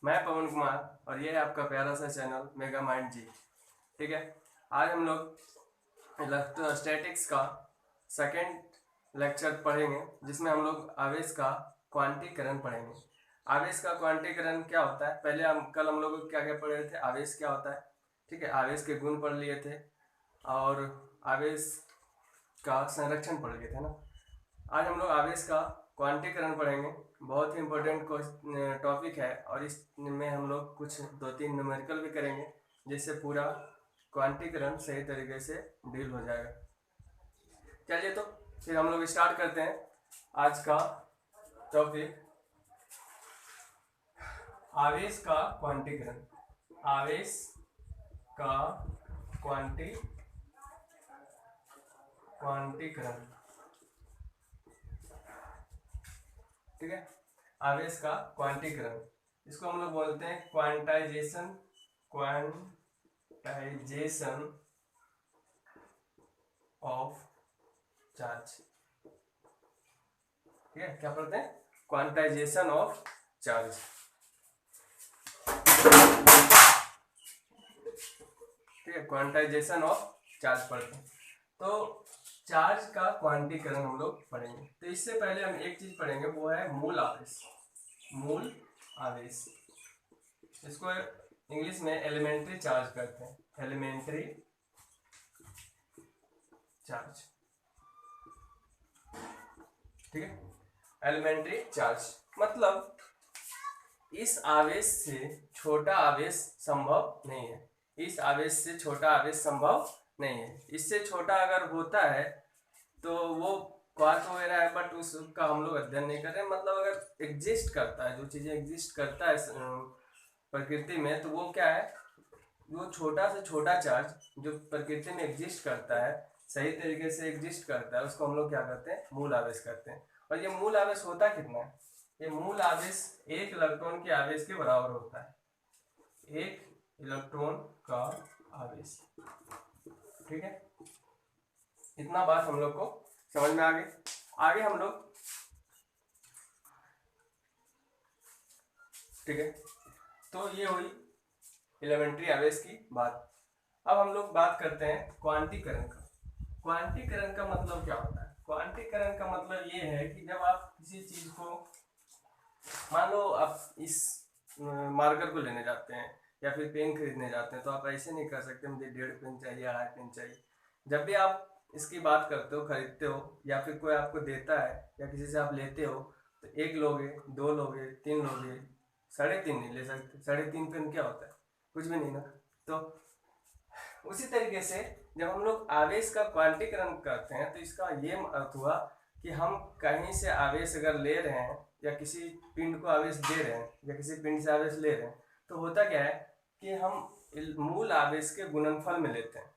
मैं पवन कुमार और ये है आपका प्यारा सा चैनल मेगा माइंड जी। ठीक है, आज हम लोग इलेक्ट्रोस्टैटिक्स का सेकंड लेक्चर पढ़ेंगे, जिसमें हम लोग आवेश का क्वांटीकरण पढ़ेंगे। आवेश का क्वांटीकरण क्या होता है, पहले कल हम लोग क्या क्या पढ़ रहे थे, आवेश क्या होता है। ठीक है, आवेश के गुण पढ़ लिए थे और आवेश का संरक्षण पढ़ लिए थे ना। आज हम लोग आवेश का क्वांटीकरण पढ़ेंगे। बहुत ही इम्पोर्टेंट टॉपिक है और इसमें हम लोग कुछ 2-3 न्यूमेरिकल भी करेंगे, जिससे पूरा क्वांटीकरण सही तरीके से डील हो जाएगा। चलिए तो फिर हम लोग स्टार्ट करते हैं आज का टॉपिक, आवेश का क्वांटीकरण। आवेश का क्वांटीकरण। ठीक है, आवेश का क्वांटीकरण, इसको हम लोग बोलते हैं क्वांटाइजेशन ऑफ चार्ज। ठीक है, क्या पढ़ते हैं, क्वांटाइजेशन ऑफ चार्ज। ठीक है, क्वांटाइजेशन ऑफ चार्ज पढ़ते हैं। तो चार्ज का क्वांटीकरण हम लोग पढ़ेंगे। तो इससे पहले हम एक चीज पढ़ेंगे, वो है मूल आवेश। मूल आवेश, इसको इंग्लिश में एलिमेंट्री चार्ज कहते हैं। Elementary charge. ठीक है, एलिमेंट्री चार्ज मतलब इस आवेश से छोटा आवेश संभव नहीं है। इस आवेश से छोटा आवेश संभव नहीं है। इससे छोटा अगर होता है तो वो क्वार्क वगैरह है, बट उसका हम लोग अध्ययन नहीं कर रहे। मतलब अगर एग्जिस्ट करता है, जो चीजें एग्जिस्ट करता है प्रकृति में, तो वो क्या है, वो छोटा से छोटा चार्ज जो प्रकृति में एग्जिस्ट करता है, सही तरीके से एग्जिस्ट करता है, उसको हम लोग क्या करते हैं, मूल आवेश करते हैं। और ये मूल आवेश होता कितना है, ये मूल आवेश 1 इलेक्ट्रॉन के आवेश के बराबर होता है। 1 इलेक्ट्रॉन का आवेश। ठीक है, इतना बात हम लोग को समझ में आ गई। आगे हम लोग, ठीक है, तो ये हुई एलिमेंट्री आवेश की बात। अब हम लोग बात करते हैं क्वांटीकरण का। क्वांटीकरण का मतलब क्या होता है? क्वांटीकरण का मतलब ये है कि जब आप किसी चीज को, मान लो आप इस मार्कर को लेने जाते हैं या फिर पेन खरीदने जाते हैं, तो आप ऐसे नहीं कर सकते मुझे 1.5 पेन चाहिए, 2.5 पेन चाहिए। जब भी आप इसकी बात करते हो, खरीदते हो, या फिर कोई आपको देता है या किसी से आप लेते हो, तो 1 लोगे, 2 लोगे, 3 लोगे, 3.5 नहीं ले सकते। 3.5 पेन क्या होता है, कुछ भी नहीं ना। तो उसी तरीके से जब हम लोग आवेश का क्वांटीकरण करते हैं, तो इसका ये अर्थ हुआ कि हम कहीं से आवेश अगर ले रहे हैं या किसी पिंड को आवेश दे रहे हैं या किसी पिंड से आवेश ले रहे हैं, तो होता क्या है कि हम मूल आवेश के गुणनफल में लेते हैं।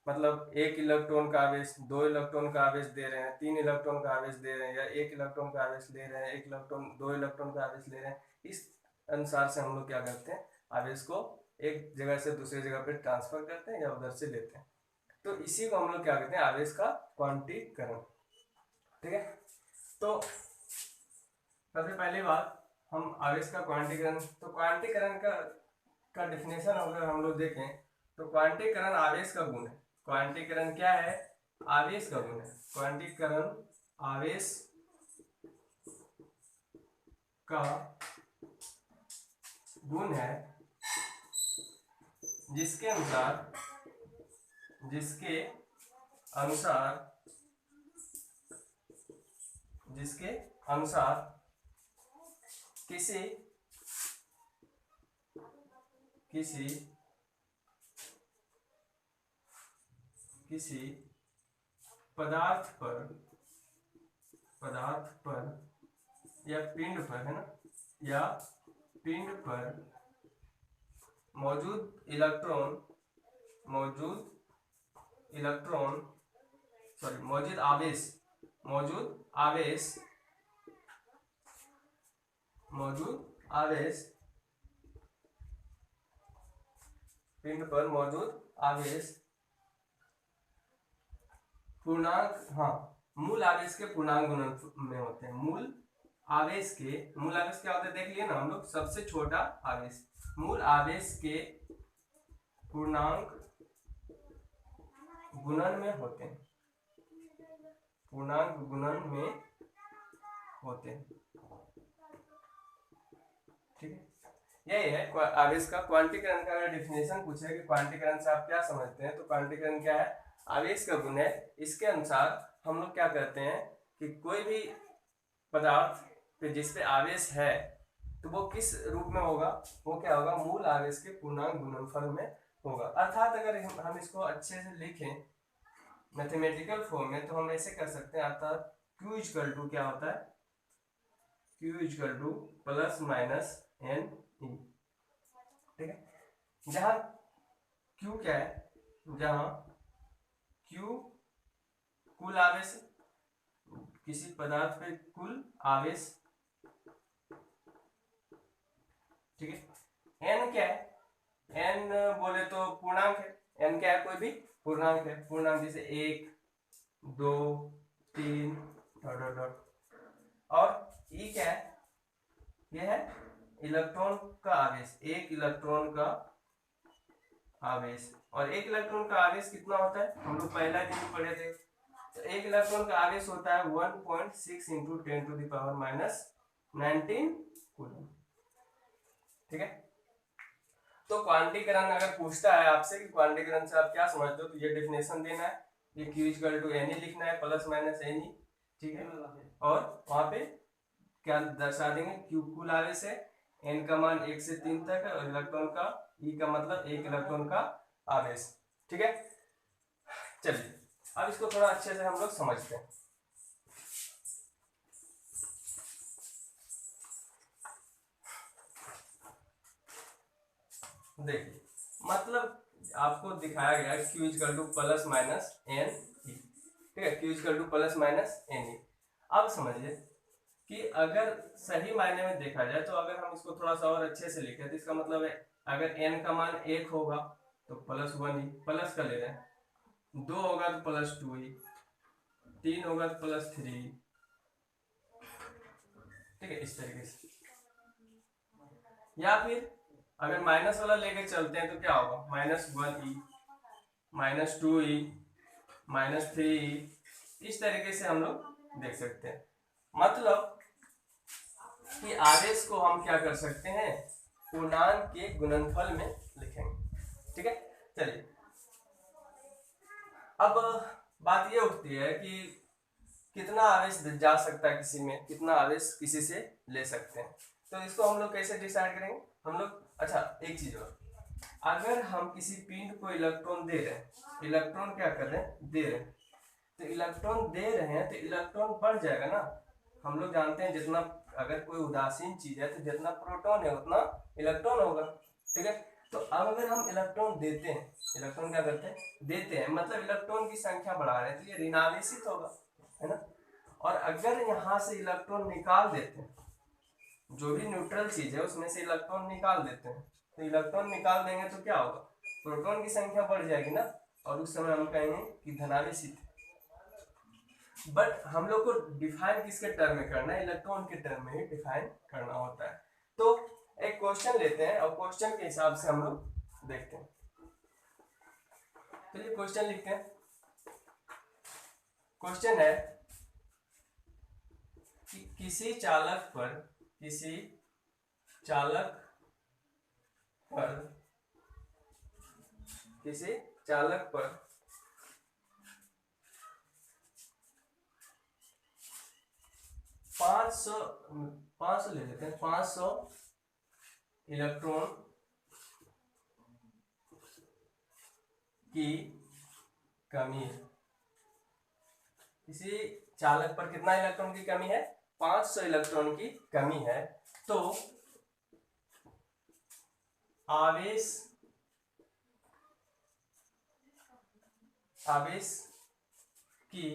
मतलब 1 इलेक्ट्रॉन का आवेश 2 इलेक्ट्रॉन का आवेश दे रहे हैं, 3 इलेक्ट्रॉन का आवेश दे रहे हैं, या 1 इलेक्ट्रॉन का आवेश ले रहे हैं, 1 इलेक्ट्रॉन 2 इलेक्ट्रॉन का आवेश ले रहे हैं। इस अनुसार से हम लोग क्या करते हैं, आवेश को एक जगह से दूसरी जगह पे ट्रांसफर करते हैं या उधर से लेते हैं। तो इसी को हम लोग क्या कहते हैं, आवेश का क्वांटीकरण। ठीक है, तो सबसे पहली बात, हम आवेश का क्वांटीकरण, तो क्वांटीकरण का डिफिनेशन अगर हम लोग देखें, तो क्वांटीकरण आवेश का गुण है। क्वांटीकरण क्या है, आवेश का गुण है। क्वांटीकरण आवेश का गुण है, जिसके अनुसार किसी पदार्थ पर या पिंड पर, है ना, या पिंड पर मौजूद आवेश पिंड पर मौजूद आवेश पूर्णांक, हाँ, मूल आवेश के पूर्णांक गुणन में होते हैं। मूल आवेश के, मूल आवेश क्या होता है देख लिए ना हम लोग, सबसे छोटा आवेश, मूल आवेश के पूर्णांक गुणन में होते हैं, पूर्णांक गुणन में होते हैं। ठीक है, यही है आवेश का क्वांटीकरण का। अगर डेफिनेशन पूछे कि क्वांटीकरण से आप क्या समझते हैं, तो क्वांटीकरण क्या है, आवेश का गुण है। इसके अनुसार हम लोग क्या करते हैं कि कोई भी पदार्थ पे जिस पे आवेश है तो वो किस रूप में होगा, वो क्या होगा, मूल आवेश के पूर्णांक गुणनफल में होगा। अर्थात अगर हम इसको अच्छे से लिखें मैथमेटिकल फॉर्म में तो हम ऐसे कर सकते हैं, अर्थात Q इक्वल टू क्या होता है, Q equal to plus minus n e. ठीक है, जहां Q क्या है, जहां Q कुल आवेश, किसी पदार्थ पे कुल आवेश, ठीक है। n क्या है, n बोले तो पूर्णांक है, n क्या है, कोई भी पूर्णांक है, पूर्णांक जैसे 1 2 3 डॉट डॉट डॉट। और e क्या है, यह है इलेक्ट्रॉन का आवेश, एक इलेक्ट्रॉन का आवेश। और एक इलेक्ट्रॉन का आवेश कितना होता है, हम लोग पहला दिन पढ़े थे, तो एक इलेक्ट्रॉन का आवेश होता है 1.6 into 10 to the power minus 19 coulomb. ठीक है, तो क्वांटीकरण अगर पूछता है आपसे कि क्वांटीकरण से आप क्या समझते हो, तो ये डेफिनेशन देना है, ये Q इक्वल टू एन लिखना है, प्लस माइनस एन। ठीक है, और वहां पे क्या दर्शा देंगे, Q कुल आवेश है, n का मान 1 से 3 तक है, और इलेक्ट्रॉन का E का मतलब एक इलेक्ट्रॉन का आवेश। ठीक है, चलिए अब इसको थोड़ा अच्छे से हम लोग समझते हैं। देखिए, मतलब आपको दिखाया गया Q equal to plus minus n e. ठीक है, Q equal to plus minus n e. अब समझिए कि अगर सही मायने में देखा जाए, तो अगर हम इसको थोड़ा सा और अच्छे से लिखें तो इसका मतलब है अगर n का मान 1 होगा तो प्लस 1 ही, प्लस का ले रहे हैं, 2 होगा तो प्लस 2 ही, 3 होगा तो प्लस 3। ठीक है, इस तरीके से। या फिर अगर माइनस वाला लेके चलते हैं तो क्या होगा, -1 ई, -2 ई, -3 ई, इस तरीके से हम लोग देख सकते हैं। मतलब कि आवेश को हम क्या कर सकते हैं, पूर्णांक के गुणनफल में लिखेंगे। ठीक है, चलिए अब बात ये उठती है कि कितना आवेश जा सकता है किसी में, कितना आवेश किसी से ले सकते हैं, तो इसको हम लोग कैसे डिसाइड करेंगे हम लोग। अच्छा, एक चीज और, अगर हम किसी पिंड को इलेक्ट्रॉन दे रहे हैं, इलेक्ट्रॉन क्या कर रहे हैं, दे रहे हैं, तो इलेक्ट्रॉन दे रहे हैं तो इलेक्ट्रॉन बढ़ जाएगा ना। हम लोग जानते हैं जितना, अगर कोई उदासीन चीज है तो जितना प्रोटॉन है उतना इलेक्ट्रॉन होगा। ठीक है, तो अब अगर हम इलेक्ट्रॉन देते हैं, इलेक्ट्रॉन क्या करते हैं, देते हैं, मतलब इलेक्ट्रॉन की संख्या बढ़ा रहे हैं, तो ये ऋणावेशित होगा, है ना। और अगर यहाँ से इलेक्ट्रॉन निकाल देते हैं, जो भी न्यूट्रल चीज है उसमें से इलेक्ट्रॉन निकाल देते हैं, तो इलेक्ट्रॉन निकाल देंगे तो क्या होगा, प्रोटॉन की संख्या बढ़ जाएगी ना, और उस समय हम कहेंगे कि धनावेशित है। बट हम लोग को डिफाइन किसके टर्म में करना है, इलेक्ट्रॉन के टर्म में ही डिफाइन करना होता है। तो एक क्वेश्चन लेते हैं और क्वेश्चन के हिसाब से हम लोग देखते हैं। चलिए क्वेश्चन लिखते हैं। क्वेश्चन है कि किसी चालक पर 500 ले लेते हैं, 500 इलेक्ट्रॉन की कमी है। किसी चालक पर कितना इलेक्ट्रॉन की कमी है, 500 इलेक्ट्रॉन की कमी है, तो आवेश की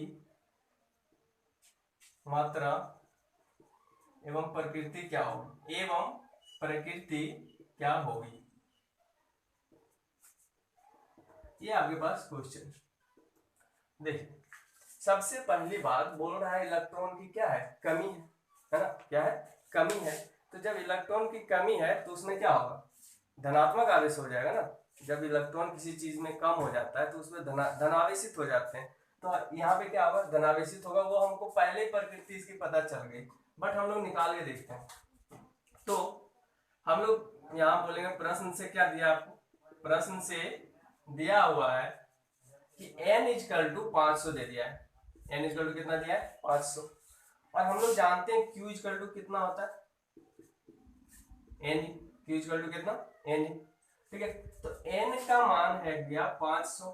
मात्रा एवं प्रकृति क्या होगी, ये आपके पास क्वेश्चन। देखिए, सबसे पहली बात बोल रहा है इलेक्ट्रॉन की क्या है, कमी है। है ना, क्या है, कमी है। तो जब इलेक्ट्रॉन की कमी है तो उसमें क्या होगा, धनात्मक आवेश हो जाएगा ना। जब इलेक्ट्रॉन किसी चीज में कम हो जाता है तो उसमें धनावेशित हो जाते हैं। तो यहाँ पे क्या होगा, धनावेशित होगा। वो हमको पहले ही प्रकृति इसकी पता चल गई, बट हम लोग निकाल के देखते हैं। तो हम लोग यहाँ बोलेंगे प्रश्न से क्या दिया आपको, प्रश्न से दिया हुआ है कि n इजकल टू 500 दे दिया है। n इजकल टू कितना दिया है, 500। और हम लोग जानते हैं q इजकल टू कितना होता है, n। q इजकल टू कितना, n। ठीक है, तो n का मान है गया 500,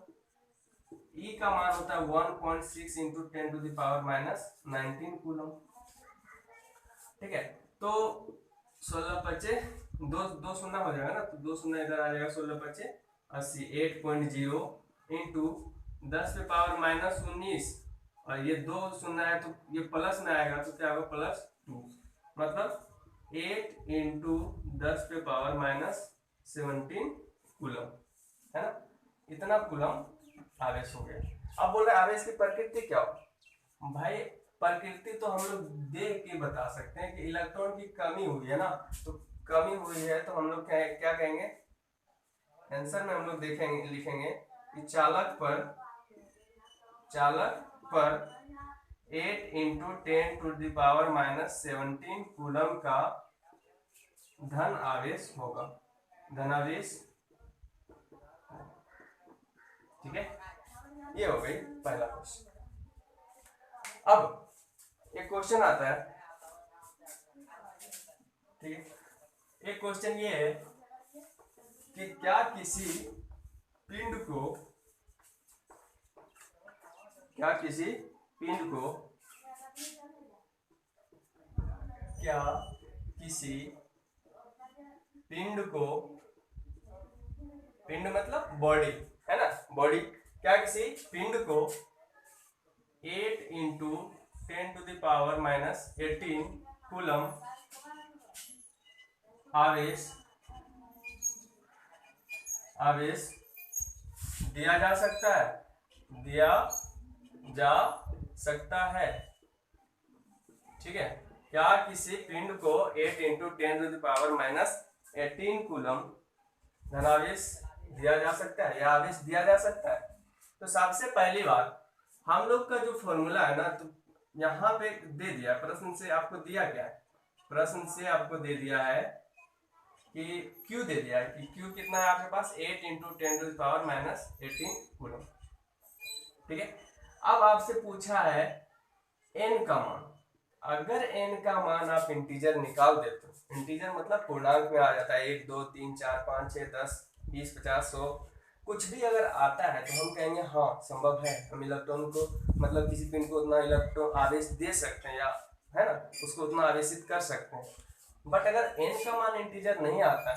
e का मान होता है 1.6 into 10 to the power minus 19 coulomb. ठीक है, तो 16 पचे दो शून्य हो जाएगा ना, तो 2 शून्य इधर आ जाएगा, 16 पचे 80, 8.0 इंटू 10 पे पावर माइनस 19, और ये 2 शून्य है तो ये प्लस में आएगा, तो क्या होगा, +2, मतलब 8 इंटू 10 पे पावर माइनस 17 कूलम, है ना। इतना कूलम आवेश हो गया। अब बोल रहे आवेश की प्रकृति क्या हो भाई, प्रकृति तो हम लोग देख के बता सकते हैं कि इलेक्ट्रॉन की कमी हुई है ना, तो कमी हुई है तो हम लोग क्या कहेंगे, आंसर में हम लोग देखेंगे, लिखेंगे कि चालक पर 8 into 10 to the power minus 17 coulomb का धन आवेश होगा, धनावेश। ठीक है, ये हो गई पहला क्वेश्चन। अब एक क्वेश्चन आता है, ठीक है, एक क्वेश्चन ये है कि क्या किसी पिंड को क्या किसी पिंड को पिंड मतलब बॉडी, है ना, बॉडी, क्या किसी पिंड को 8 into 10 to the power minus 18 coulomb आवेश दिया जा सकता है, ठीक है। क्या किसी पिंड को 8 into 10 to the power minus 18 coulomb धनावेश दिया जा सकता है या आवेश दिया जा सकता है। तो सबसे पहली बात, हम लोग का जो फॉर्मूला है ना, तो यहाँ पे दे दिया, प्रश्न से आपको दिया क्या है, प्रश्न से आपको दे दिया है कि Q दे दिया है कि Q कितना है आपके पास, 8 into 10 to the power minus 18 coulomb. ठीक है, अब आपसे पूछा है n का मान। अगर n का मान आप इंटीजर निकाल देते हो, इंटीजर मतलब पूर्णांक में आ जाता है, 1 2 3 4 5 6 10 20 50 100 कुछ भी अगर आता है तो हम कहेंगे हाँ संभव है, हम इलेक्ट्रॉन को मतलब किसी पिंड को उतना इलेक्ट्रॉन आवेश दे सकते हैं, या है ना, उसको उतना आवेशित कर सकते हैं। बट अगर n का मान इंटीजर नहीं आता है,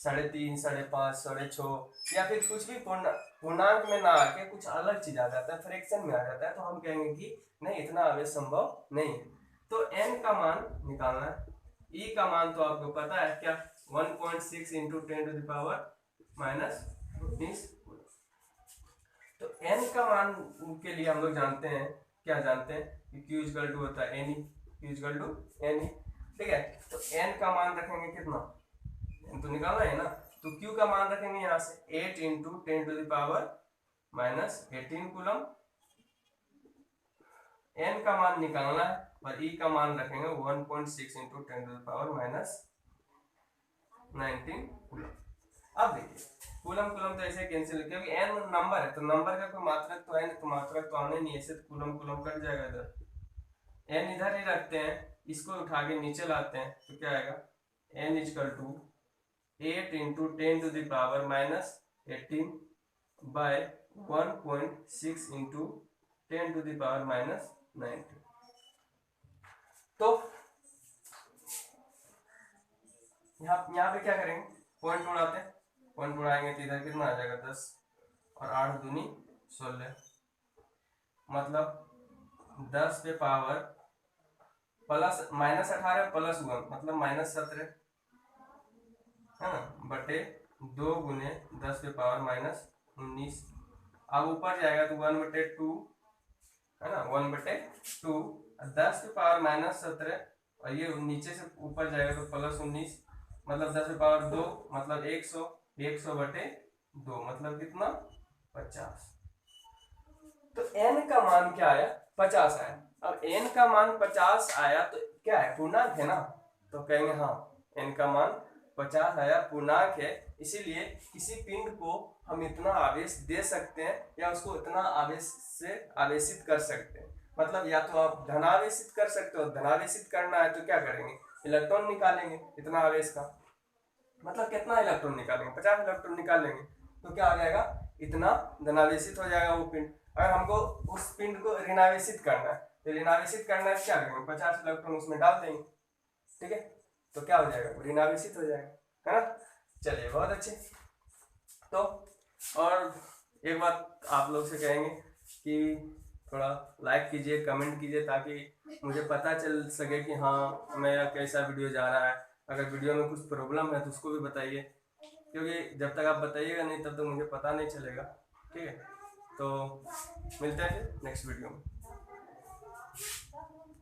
3.5 5.5 6.5 या फिर कुछ भी पूर्णांक में ना आके कुछ अलग चीज आ जाता है, फ्रैक्शन में आ जाता है, तो हम कहेंगे कि नहीं, इतना आवेश संभव नहीं है। तो n का मान निकालना है। e का मान तो आपको पता है क्या, 1.6 into 10 to the power minus 19। तो n का मान के लिए हम लोग जानते हैं, क्या जानते हैं कि q इक्वल टू होता है ne, q equal to ne। ठीक है, तो n का मान रखेंगे कितना, n तो निकालना है ना, तो q का मान रखेंगे यहाँ से 8 into 10 to the power minus 18 coulomb. n का मान निकालना है और e का मान रखेंगे 1.6 into 10 to the power minus 19 coulomb. अब देखिए कूलम तो ऐसे कैंसिल, क्योंकि n नंबर है तो नंबर का कोई मात्रक तो है नहीं, तो मात्रक तो आने नहीं, ऐसे कूलम कट जाएगा इधर, n इधर ही रखते हैं, इसको उठा के नीचे लाते हैं, तो क्या आएगा, n equal to 8 into 10 to the power minus 18 by 1.6 into 10 to the power minus 19। तो यहाँ पे क्या करेंगे, पॉइंट उड़ाते हैं, पॉइंट उड़ाएंगे तो इधर कितना आ जाएगा 10 और 8 दूनी 16, मतलब 10 पे पावर प्लस माइनस 18 प्लस 1 मतलब माइनस 17, है ना, बटे 2 गुने 10 पे पावर माइनस 19। अब ऊपर जाएगा तो 1/2, है ना, 1/2, 10 पे पावर माइनस 17 और ये नीचे से ऊपर जाएगा तो +19 मतलब 10⁻2 मतलब 100, 100/2 मतलब कितना 50। तो n का मान क्या आया 50 आया। अब n का मान 50 आया तो क्या है पूर्णांक है ना, तो कहेंगे हाँ n का मान 50 आया पूर्णांक है, इसीलिए किसी पिंड को हम इतना आवेश दे सकते हैं या उसको इतना आवेश से आवेशित कर सकते हैं। मतलब या तो आप धनावेशित कर सकते हो, धनावेशित करना है तो क्या करेंगे इलेक्ट्रॉन निकालेंगे इतना आवेश का, मतलब कितना इलेक्ट्रॉन निकालेंगे 50 इलेक्ट्रॉन निकालेंगे तो क्या हो जाएगा इतना धनावेशित हो जाएगा वो पिंड। अगर हमको उस पिंड को ऋणावेशित करना है तो ऋणावेशित करना है क्या करेंगे 50 इलेक्ट्रॉन उसमें डाल देंगे, ठीक है, तो क्या हो जाएगा ऋणावेशित हो जाएगा, है ना। चलिए बहुत अच्छे। तो और एक बात आप लोग से कहेंगे कि थोड़ा लाइक कीजिए कमेंट कीजिए ताकि मुझे पता चल सके कि हाँ मेरा कैसा वीडियो जा रहा है। अगर वीडियो में कुछ प्रॉब्लम है तो उसको भी बताइए, क्योंकि जब तक आप बताइएगा नहीं तब तक मुझे पता नहीं चलेगा, ठीक है। तो मिलते हैं फिर नेक्स्ट वीडियो में।